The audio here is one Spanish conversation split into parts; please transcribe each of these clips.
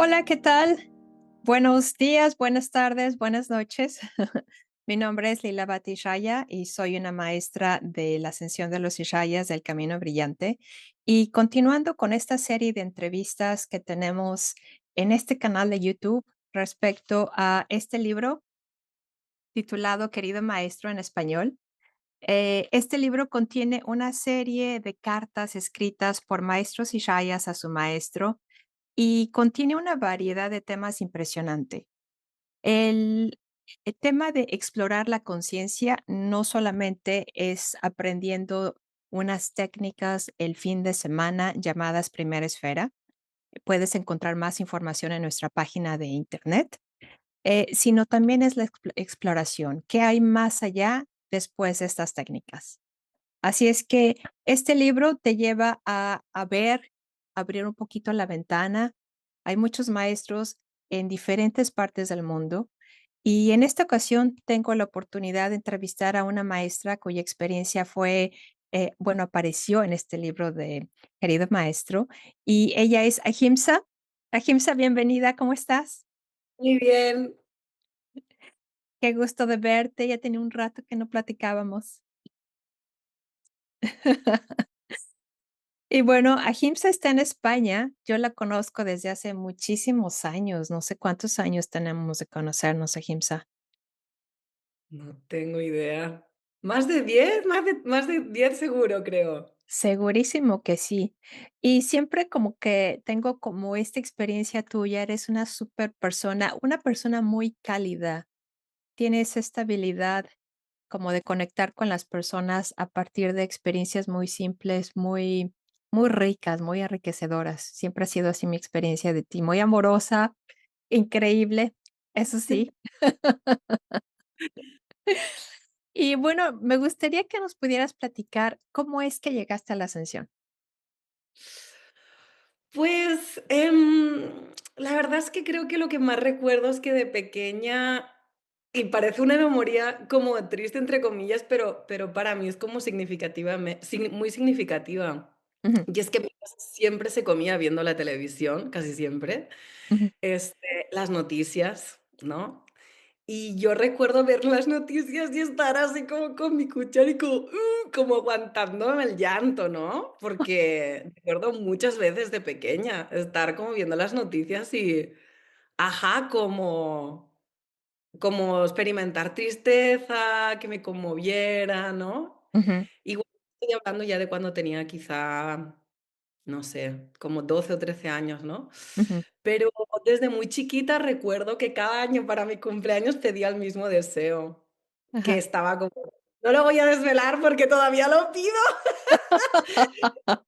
Hola, ¿qué tal? Buenos días, buenas tardes, buenas noches. Mi nombre es Lila Batishaya y soy una maestra de la Ascensión de los Ishayas del Camino Brillante. Y continuando con esta serie de entrevistas que tenemos en este canal de YouTube respecto a este libro titulado Querido Maestro en español. Este libro contiene una serie de cartas escritas por maestros Ishayas a su maestro y contiene una variedad de temas impresionante. El, el tema de explorar la conciencia no solamente es aprendiendo unas técnicas el fin de semana llamadas primera esfera. Puedes encontrar más información en nuestra página de internet, sino también es la exploración. ¿Qué hay más allá después de estas técnicas? Así es que este libro te lleva a ver, abrir un poquito la ventana. Hay muchos maestros en diferentes partes del mundo y en esta ocasión tengo la oportunidad de entrevistar a una maestra cuya experiencia fue, bueno, apareció en este libro de Querido Maestro, y ella es Ahimsa. Ahimsa, bienvenida, ¿cómo estás? Muy bien. Qué gusto de verte, ya tenía un rato que no platicábamos. Y bueno, Ahimsa está en España. Yo la conozco desde hace muchísimos años. No sé cuántos años tenemos de conocernos, Ahimsa. No tengo idea. ¿Más de 10? Más de 10 seguro, creo. Segurísimo que sí. Y siempre como que tengo como esta experiencia tuya, eres una super persona, una persona muy cálida. Tienes esta habilidad como de conectar con las personas a partir de experiencias muy simples, muy ricas, muy enriquecedoras. Siempre ha sido así mi experiencia de ti, muy amorosa, increíble, eso sí. Y bueno, me gustaría que nos pudieras platicar cómo es que llegaste a la ascensión. Pues, la verdad es que creo que lo que más recuerdo es que de pequeña, y parece una memoria como triste, entre comillas, pero para mí es como muy significativa. Ujú, Y es que mi casa siempre se comía viendo la televisión, casi siempre, ujú, las noticias, ¿no? Y yo recuerdo ver las noticias y estar así como con mi cuchara y como, como aguantándome el llanto, ¿no? Porque recuerdo muchas veces de pequeña estar como viendo las noticias y, ajá, como experimentar tristeza, que me conmoviera, ¿no? ujú, Igual estoy hablando ya de cuando tenía quizá, no sé, como 12 o 13 años, ¿no? ujú. Pero desde muy chiquita recuerdo que cada año para mi cumpleaños pedía el mismo deseo, que Ajá. estaba como no lo voy a desvelar porque todavía lo pido,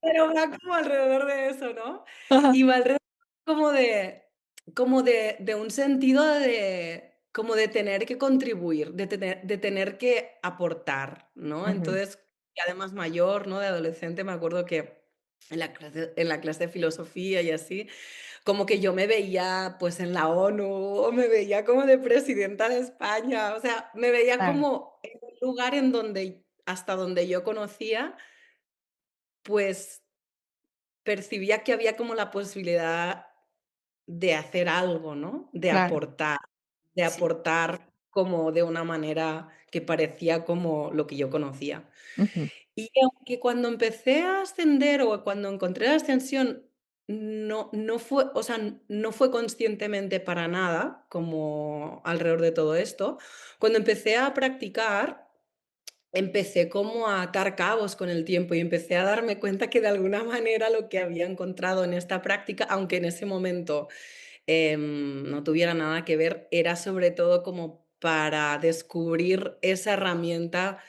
pero va como alrededor de eso, ¿no? Ajá. Y va alrededor como de un sentido de como de tener que contribuir, de tener que aportar, ¿no? Ujú, Entonces, y además mayor, ¿no? De adolescente, me acuerdo que en la clase de filosofía y así, como que yo me veía, pues, en la ONU, o me veía como de presidenta de España, o sea, me veía claro, como en un lugar en donde hasta donde yo conocía, pues, percibía que había como la posibilidad de hacer algo, ¿no? De claro. aportar, de Sí. aportar como de una manera que parecía como lo que yo conocía. Ujú, Y aunque cuando empecé a ascender o cuando encontré la ascensión, no fue, o sea, no fue conscientemente para nada, como alrededor de todo esto. Cuando empecé a practicar, empecé como a atar cabos con el tiempo y empecé a darme cuenta que de alguna manera lo que había encontrado en esta práctica, aunque en ese momento no tuviera nada que ver, era sobre todo como para descubrir esa herramienta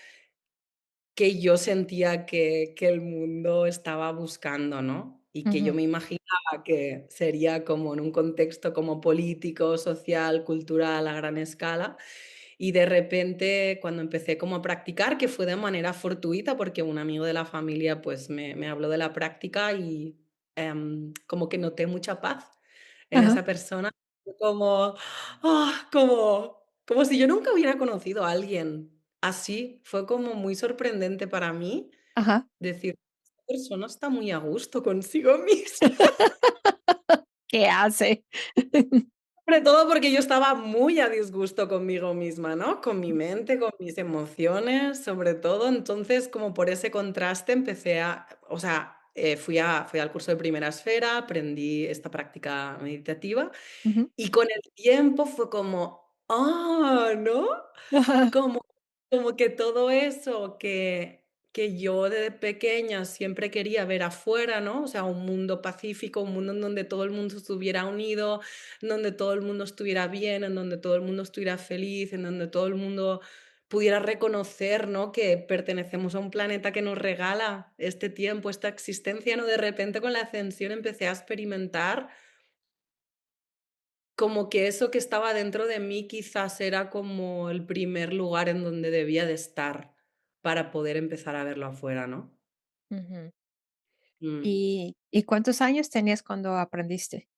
que yo sentía que el mundo estaba buscando, ¿no? Y que yo ujú, me imaginaba que sería como en un contexto como político, social, cultural a gran escala. Y de repente, cuando empecé como a practicar, que fue de manera fortuita, porque un amigo de la familia pues me habló de la práctica y como que noté mucha paz en ajá, esa persona, fue como, como si yo nunca hubiera conocido a alguien así. Fue como muy sorprendente para mí ajá. decir: "Esta persona está muy a gusto consigo misma". Qué ¿Qué hace? Sobre todo porque yo estaba muy a disgusto conmigo misma, ¿no? Con mi mente, con mis emociones, sobre todo. Entonces, como por ese contraste empecé o sea, fui al curso de Primera Esfera, aprendí esta práctica meditativa Ujú. y con el tiempo fue como, ah, ¿no? Como como que todo eso que yo de pequeña siempre quería ver afuera, ¿no? O sea, un mundo pacífico, un mundo en donde todo el mundo estuviera unido, en donde todo el mundo estuviera bien, en donde todo el mundo estuviera feliz, en donde todo el mundo pudiera reconocer, ¿no? Que pertenecemos a un planeta que nos regala este tiempo, esta existencia, ¿no? De repente con la ascensión empecé a experimentar como que eso que estaba dentro de mí quizás era como el primer lugar en donde debía de estar para poder empezar a verlo afuera, ¿no? Ujú. Mm. ¿Y cuántos años tenías cuando aprendiste?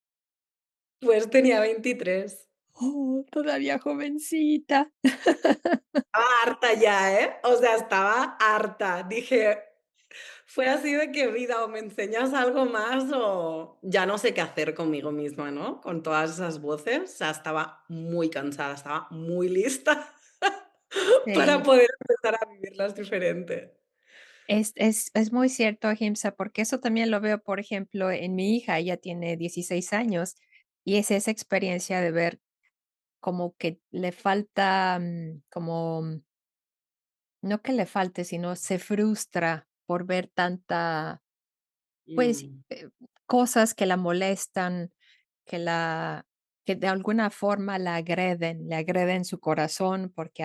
Pues tenía 23. Oh, todavía jovencita. Estaba harta ya, ¿eh? O sea, estaba harta. Dije, fue así de que vida, o me enseñas algo más o ya no sé qué hacer conmigo misma, ¿no? Con todas esas voces. O sea, estaba muy cansada, estaba muy lista para Sí, poder empezar a vivirlas diferente. es muy cierto, Ahimsa, porque eso también lo veo, por ejemplo, en mi hija, ella tiene 16 años, y es esa experiencia de ver como que le falta, no que le falte, sino se frustra por ver tanta, pues, Mm, cosas que la molestan, que la que de alguna forma le agreden su corazón, porque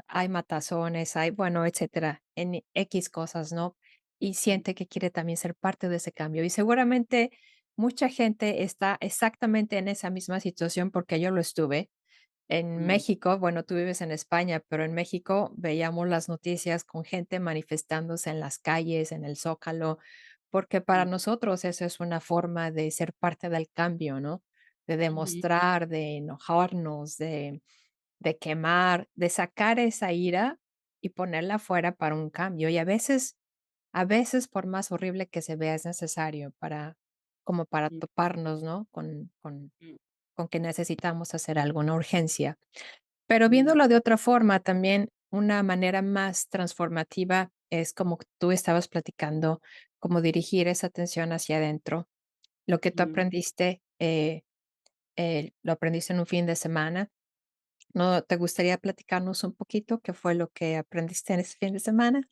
hay matazones, hay, bueno, etcétera, en X cosas, ¿no? Y siente que quiere también ser parte de ese cambio. Y seguramente mucha gente está exactamente en esa misma situación porque yo lo estuve. En mm, México, bueno, tú vives en España, pero en México veíamos las noticias con gente manifestándose en las calles, en el Zócalo, porque para mm, nosotros eso es una forma de ser parte del cambio, ¿no? De ujú, demostrar, de enojarnos, de quemar, de sacar esa ira y ponerla afuera para un cambio. Y a veces, por más horrible que se vea, es necesario para, como para mm, toparnos, ¿no? mm, Con que necesitamos hacer algo, una urgencia. Pero mm, viéndolo de otra forma, también una manera más transformativa es como tú estabas platicando, como dirigir esa atención hacia adentro. Lo que tú mm. aprendiste, lo aprendiste en un fin de semana. ¿No te gustaría platicarnos un poquito qué fue lo que aprendiste en ese fin de semana?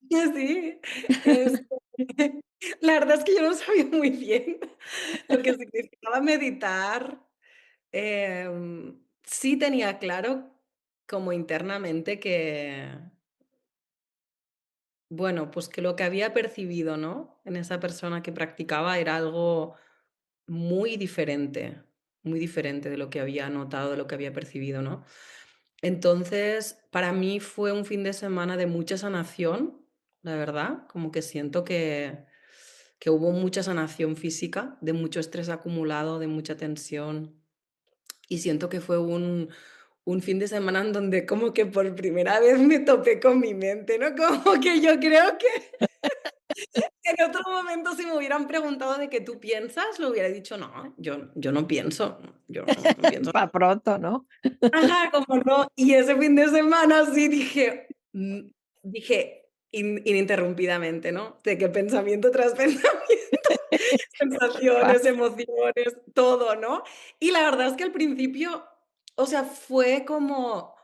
Sí, este, la verdad es que yo no sabía muy bien lo que significaba meditar. Sí tenía claro como internamente que, bueno, pues que lo que había percibido, ¿no? En esa persona que practicaba era algo muy diferente de lo que había notado, de lo que había percibido, ¿no? Entonces, para mí fue un fin de semana de mucha sanación, la verdad, como que siento que hubo mucha sanación física, de mucho estrés acumulado, de mucha tensión, y siento que fue un fin de semana en donde como que por primera vez me topé con mi mente, ¿no? Como que yo creo que en otro momento, si me hubieran preguntado de qué tú piensas, lo hubiera dicho: "No, yo no pienso, yo no pienso". Para pronto, ¿no? Ajá, como no. Y ese fin de semana sí dije, dije ininterrumpidamente, ¿no? De que pensamiento tras pensamiento, sensaciones, Pasa. emociones, todo, ¿no? Y la verdad es que al principio, o sea, fue como,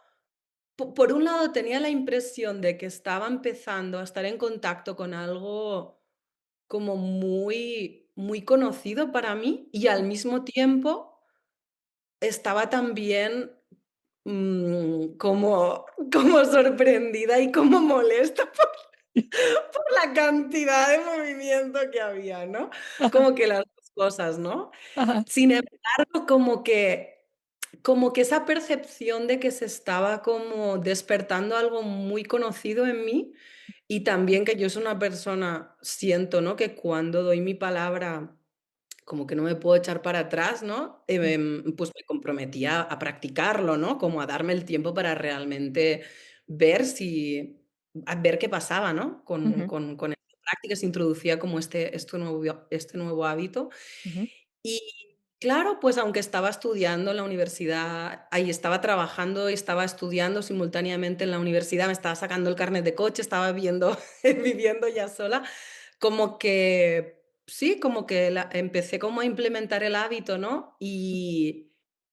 por un lado tenía la impresión de que estaba empezando a estar en contacto con algo como muy, muy conocido para mí y al mismo tiempo estaba también como como sorprendida y como molesta por la cantidad de movimiento que había, ¿no? Ajá, Como que las 2 cosas, ¿no? ajá, Sin embargo, como que esa percepción de que se estaba como despertando algo muy conocido en mí, y también que yo soy una persona, siento, ¿no? Que cuando doy mi palabra como que no me puedo echar para atrás, ¿no? mm, Pues me comprometí a practicarlo, ¿no? Como a darme el tiempo para realmente ver si a ver qué pasaba, ¿no? ujú, Con esta práctica, se introducía como este nuevo hábito. ujú, Y claro, pues aunque estaba estudiando en la universidad, ahí estaba trabajando y estaba estudiando simultáneamente en la universidad, me estaba sacando el carnet de coche, estaba viviendo, viviendo ya sola, como que sí, como que empecé como a implementar el hábito, ¿no?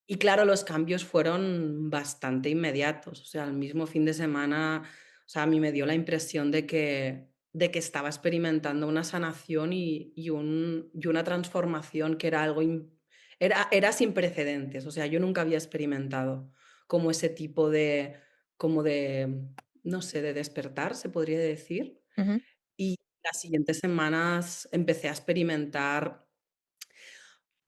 Y claro, los cambios fueron bastante inmediatos. O sea, el mismo fin de semana, o sea, a mí me dio la impresión de que estaba experimentando una sanación y una transformación que era algo era sin precedentes. O sea, yo nunca había experimentado como ese tipo de, como de, no sé, de despertar, se podría decir. Ujú, Y las siguientes semanas empecé a experimentar,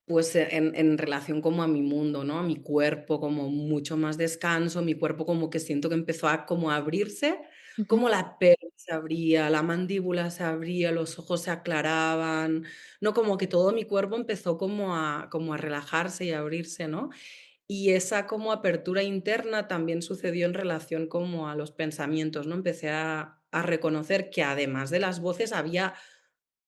pues, en relación como a mi mundo, ¿no? A mi cuerpo, como mucho más descanso, mi cuerpo como que siento que empezó a como a abrirse, ujú, como la piel se abría, la mandíbula se abría, los ojos se aclaraban, ¿no? Como que todo mi cuerpo empezó como a relajarse y a abrirse, ¿no? Y esa como apertura interna también sucedió en relación como a los pensamientos, ¿no? Empecé a reconocer que además de las voces había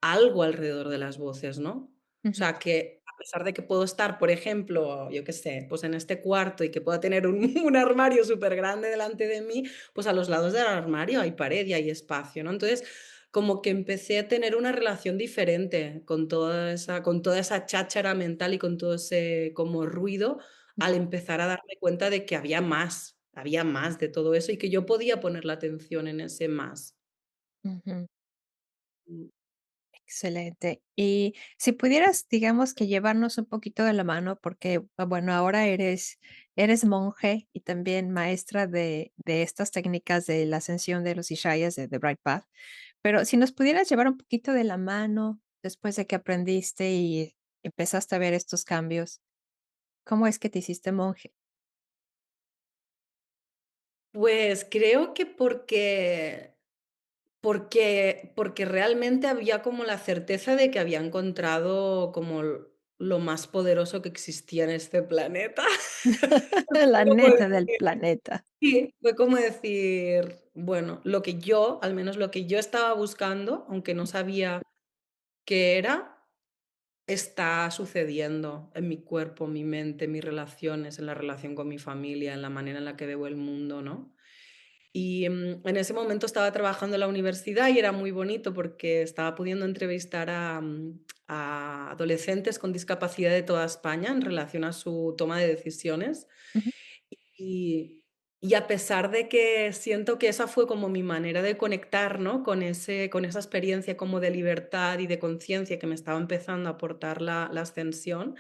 algo alrededor de las voces, ¿no? O ujú, sea, que a pesar de que puedo estar, por ejemplo, yo qué sé, pues en este cuarto y que pueda tener un, un armario súper grande delante de mí, pues a los lados del armario hay pared y hay espacio, ¿no? Entonces, como que empecé a tener una relación diferente con toda esa cháchara mental y con todo ese como ruido, al empezar a darme cuenta de que había más de todo eso y que yo podía poner la atención en ese más. ujú. Mm. Excelente. Y si pudieras, digamos que llevarnos un poquito de la mano, porque, bueno, ahora eres monje y también maestra de estas técnicas de la ascensión de los Ishayas de Bright Path. Pero si nos pudieras llevar un poquito de la mano después de que aprendiste y empezaste a ver estos cambios, ¿cómo es que te hiciste monje? Pues creo que porque realmente había como la certeza de que había encontrado como lo más poderoso que existía en este planeta. La Fue como neta del decir planeta. sí, fue como decir, bueno, lo que yo, al menos lo que yo estaba buscando, aunque no sabía qué era, está sucediendo en mi cuerpo, mi mente, mis relaciones, en la relación con mi familia, en la manera en la que veo el mundo, ¿no? Y en ese momento estaba trabajando en la universidad y era muy bonito porque estaba pudiendo entrevistar a adolescentes con discapacidad de toda España en relación a su toma de decisiones. Ujú, Y, y a pesar de que siento que esa fue como mi manera de conectar, ¿no? Con esa experiencia como de libertad y de conciencia que me estaba empezando a aportar la ascensión,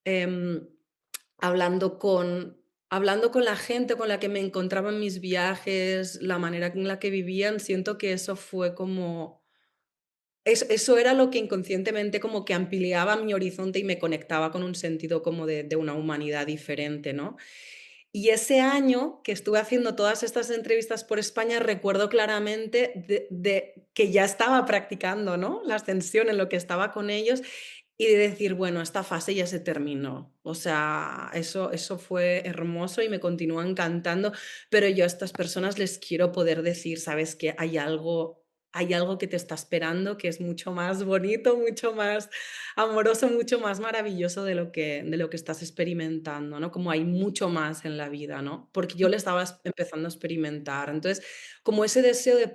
em, hablando con, hablando con la gente con la que me encontraba en mis viajes, la manera en la que vivían, siento que eso fue como... Eso era lo que inconscientemente como que ampliaba mi horizonte y me conectaba con un sentido como de una humanidad diferente, ¿no? Y ese año que estuve haciendo todas estas entrevistas por España, recuerdo claramente de que ya estaba practicando, ¿no? La ascensión en lo que estaba con ellos y de decir, bueno, esta fase ya se terminó. O sea, eso fue hermoso y me continúa encantando, pero yo a estas personas les quiero poder decir, sabes que hay algo que te está esperando que es mucho más bonito, mucho más amoroso, mucho más maravilloso de lo que estás experimentando, ¿no? Como hay mucho más en la vida, ¿no? Porque yo ujú. le estaba empezando a experimentar. Entonces, como ese deseo de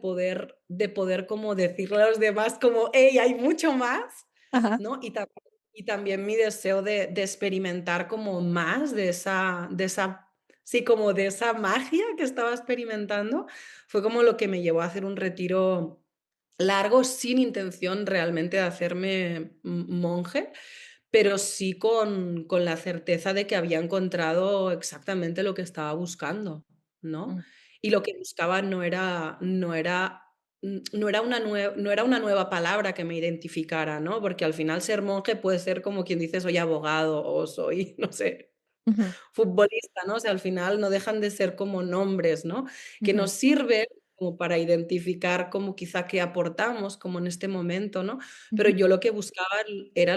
poder como decirle a los demás como, hey, hay mucho más, Ajá. ¿no? Y también mi deseo de experimentar como más sí, como de esa magia que estaba experimentando, fue como lo que me llevó a hacer un retiro largo sin intención realmente de hacerme monje, pero sí con la certeza de que había encontrado exactamente lo que estaba buscando, ¿no? Mm, Y lo que buscaba no era una nueva palabra que me identificara, ¿no? Porque al final ser monje puede ser como quien dice soy abogado o soy, no sé, ujú, futbolista, ¿no? O sea, al final no dejan de ser como nombres, ¿no? Que ujú, nos sirven como para identificar como quizá qué aportamos, como en este momento, ¿no? Pero ujú, yo lo que buscaba era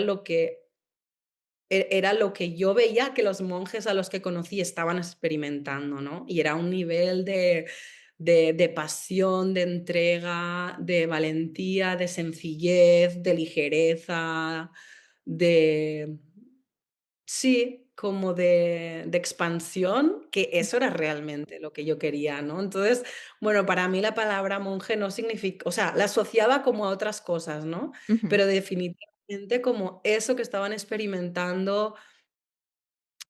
lo que yo veía que los monjes a los que conocí estaban experimentando, ¿no? Y era un nivel de pasión, de entrega, de valentía, de sencillez, de ligereza, de, Sí, como de expansión, que eso era realmente lo que yo quería, ¿no? Entonces, bueno, para mí la palabra monje no significa, o sea, la asociaba como a otras cosas, ¿no? Ujú. Pero definitivamente como eso que estaban experimentando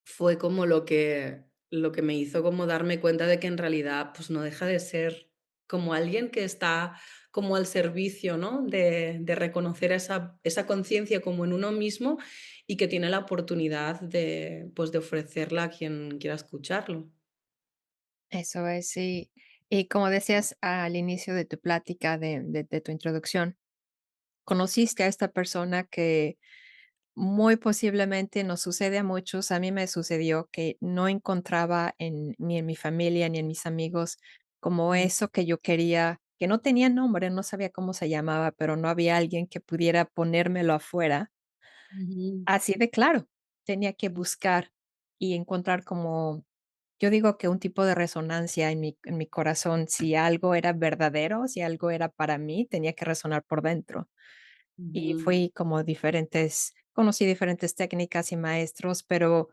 fue como lo que me hizo como darme cuenta de que en realidad, pues, no deja de ser como alguien que está como al servicio, ¿no? De reconocer esa conciencia como en uno mismo y que tiene la oportunidad de, pues, de ofrecerla a quien quiera escucharlo. Eso es, sí. Y como decías al inicio de tu plática, de tu introducción, conociste a esta persona que muy posiblemente nos sucede a muchos. A mí me sucedió que no encontraba ni en mi familia ni en mis amigos como Mm, eso que yo quería, que no tenía nombre, no sabía cómo se llamaba, pero no había alguien que pudiera ponérmelo afuera. ujú, Así de claro, tenía que buscar y encontrar como, yo digo que un tipo de resonancia en mi corazón, si algo era verdadero, si algo era para mí, tenía que resonar por dentro. Y ujú, fui como conocí diferentes técnicas y maestros, pero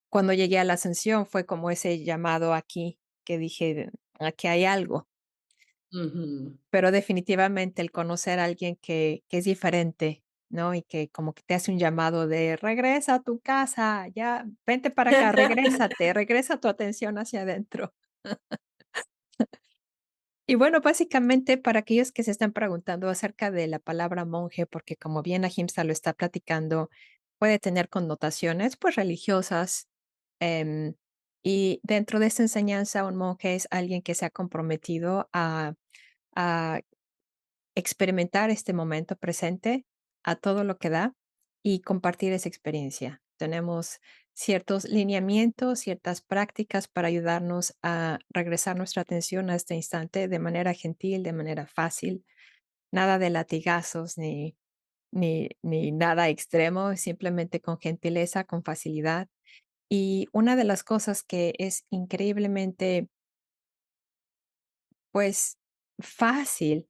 cuando llegué a la ascensión fue como ese llamado aquí, que dije, aquí hay algo. ujú. Pero definitivamente el conocer a alguien que es diferente, ¿no? Y que como que te hace un llamado de regresa a tu casa, ya, vente para acá, regrésate, regresa tu atención hacia adentro. Y bueno, básicamente para aquellos que se están preguntando acerca de la palabra monje, porque como bien Ahimsa lo está platicando, puede tener connotaciones pues religiosas. em, y dentro de esta enseñanza, un monje es alguien que se ha comprometido a experimentar este momento presente a todo lo que da y compartir esa experiencia. Tenemos ciertos lineamientos, ciertas prácticas para ayudarnos a regresar nuestra atención a este instante de manera gentil, de manera fácil, nada de latigazos ni nada extremo, simplemente con gentileza, con facilidad. Y una de las cosas que es increíblemente, pues, fácil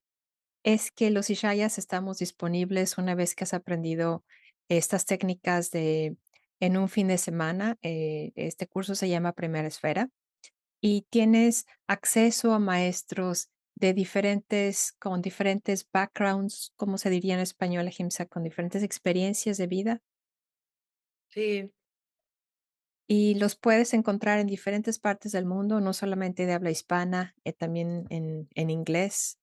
es que los Ishayas estamos disponibles una vez que has aprendido estas técnicas en un fin de semana. Este curso se llama Primera Esfera y tienes acceso a maestros con diferentes backgrounds, como se diría en español, Ahimsa, con diferentes experiencias de vida Sí, y los puedes encontrar en diferentes partes del mundo, no solamente de habla hispana, también en inglés.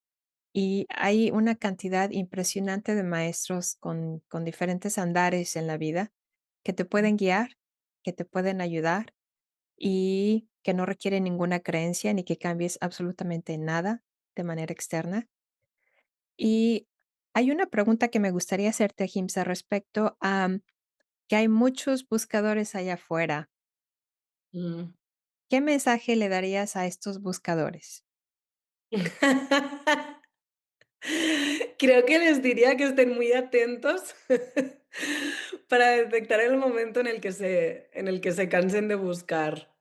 Y hay una cantidad impresionante de maestros con diferentes andares en la vida que te pueden guiar, que te pueden ayudar y que no requieren ninguna creencia ni que cambies absolutamente nada de manera externa. Y hay una pregunta que me gustaría hacerte, Jimsa, respecto a que hay muchos buscadores allá afuera. mm. ¿Qué mensaje le darías a estos buscadores? Creo que les diría que estén muy atentos para detectar el momento en el que se cansen de buscar.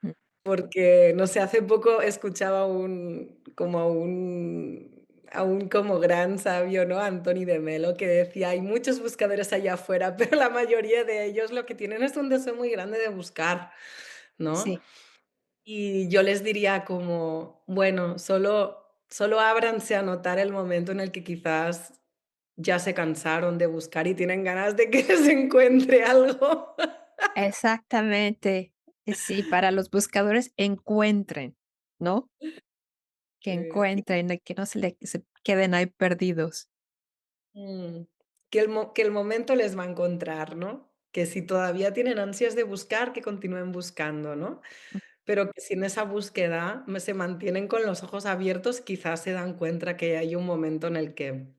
Ujú. Porque, no sé, hace poco escuchaba a un como gran sabio, ¿no? Antoni de Melo, que decía: "Hay muchos buscadores allá afuera, pero la mayoría de ellos lo que tienen es un deseo muy grande de buscar", ¿no? Sí, Y yo les diría como, bueno, solo ábranse a notar el momento en el que quizás ya se cansaron de buscar y tienen ganas de que se encuentre algo. exactamente. Sí, para los buscadores encuentren, ¿no? Que Sí. encuentren, que no se queden ahí perdidos. Mm, que el momento les va a encontrar, ¿no? Que si todavía tienen ansias de buscar, que continúen buscando, ¿no? Pero que si en esa búsqueda se mantienen con los ojos abiertos, quizás se dan cuenta que hay un momento en el que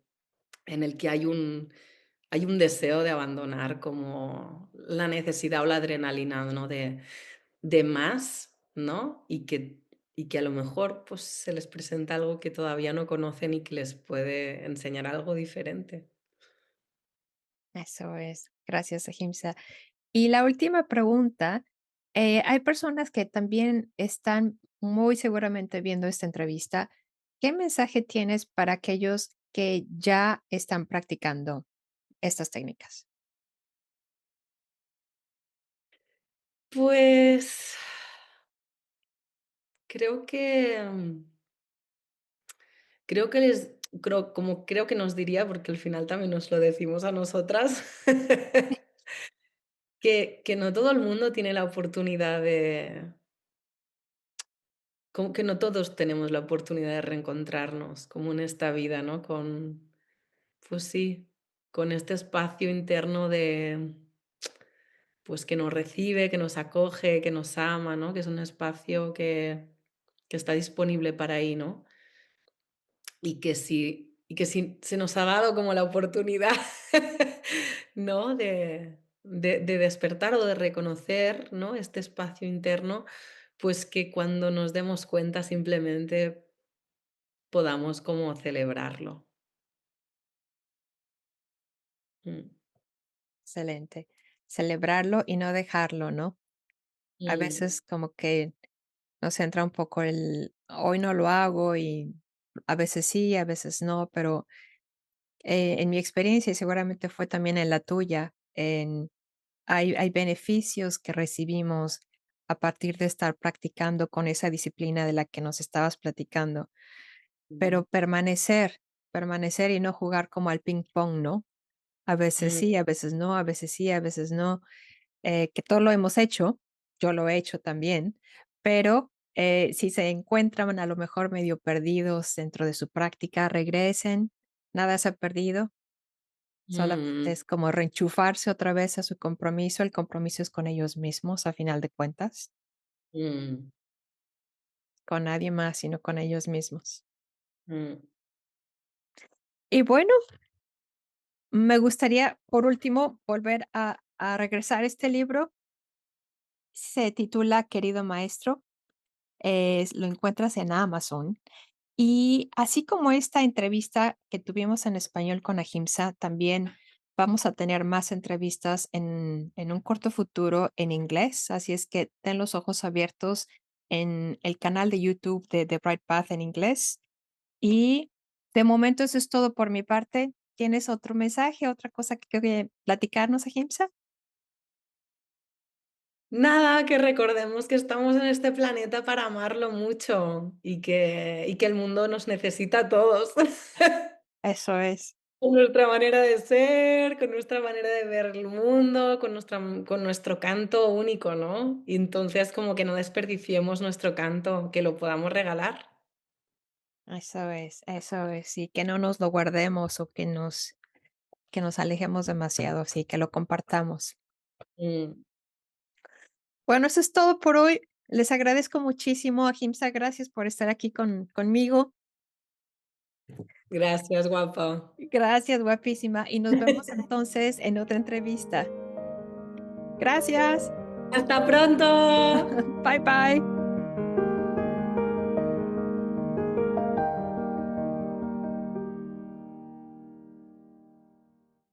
hay un deseo de abandonar como la necesidad o la adrenalina, ¿no? De más, ¿no? Y que a lo mejor, pues, se les presenta algo que todavía no conocen y que les puede enseñar algo diferente. Eso es. Gracias, Ahimsa. Y la última pregunta, hay personas que también están muy seguramente viendo esta entrevista. ¿Qué mensaje tienes para aquellos que ya están practicando estas técnicas? Pues, creo que, creo que les creo que nos diría, porque al final también nos lo decimos a nosotras, que no todo el mundo tiene la oportunidad de como que no todos tenemos la oportunidad de reencontrarnos, como en esta vida, ¿no? Pues sí, con este espacio interno de, pues que nos recibe, que nos acoge, que nos ama, ¿no? Que es un espacio que está disponible para ahí, ¿no? Y que si se nos ha dado como la oportunidad, ¿no? De despertar o de reconocer, ¿no? Este espacio interno, pues que cuando nos demos cuenta simplemente podamos como celebrarlo. Mm, Excelente. Celebrarlo y no dejarlo, ¿no? A mm, veces como que nos entra un poco el hoy no lo hago y a veces sí, a veces no, pero en mi experiencia y seguramente fue también en la tuya, hay beneficios que recibimos a partir de estar practicando con esa disciplina de la que nos estabas platicando, mm, pero permanecer y no jugar como al ping pong, ¿no? A veces mm, sí, a veces no, a veces sí, a veces no, que todo lo hemos hecho, yo lo he hecho también, pero si se encuentran a lo mejor medio perdidos dentro de su práctica, regresen, nada se ha perdido, solamente mm, es como reenchufarse otra vez a su compromiso, el compromiso es con ellos mismos a final de cuentas, mm, con nadie más, sino con ellos mismos. mm. Y bueno, me gustaría, por último, volver a regresar a este libro. Se titula Querido Maestro, lo encuentras en Amazon. Y así como esta entrevista que tuvimos en español con Ahimsa, también vamos a tener más entrevistas en un corto futuro en inglés. Así es que ten los ojos abiertos en el canal de YouTube de The Bright Path en inglés. Y de momento eso es todo por mi parte. ¿Tienes otro mensaje, otra cosa que platicarnos, Ahimsa? Nada, que recordemos que estamos en este planeta para amarlo mucho y que el mundo nos necesita a todos. Eso es. Con nuestra manera de ser, con nuestra manera de ver el mundo, con nuestro canto único, ¿no? Y entonces como que no desperdiciemos nuestro canto, que lo podamos regalar. Eso es, y que no nos lo guardemos o que nos alejemos demasiado, sí, que lo compartamos. Mm, Bueno, eso es todo por hoy. Les agradezco muchísimo, a Jimsa, gracias por estar aquí conmigo. gracias, guapa. Gracias, guapísima, y nos vemos entonces en otra entrevista. Gracias. Hasta pronto. Bye, bye.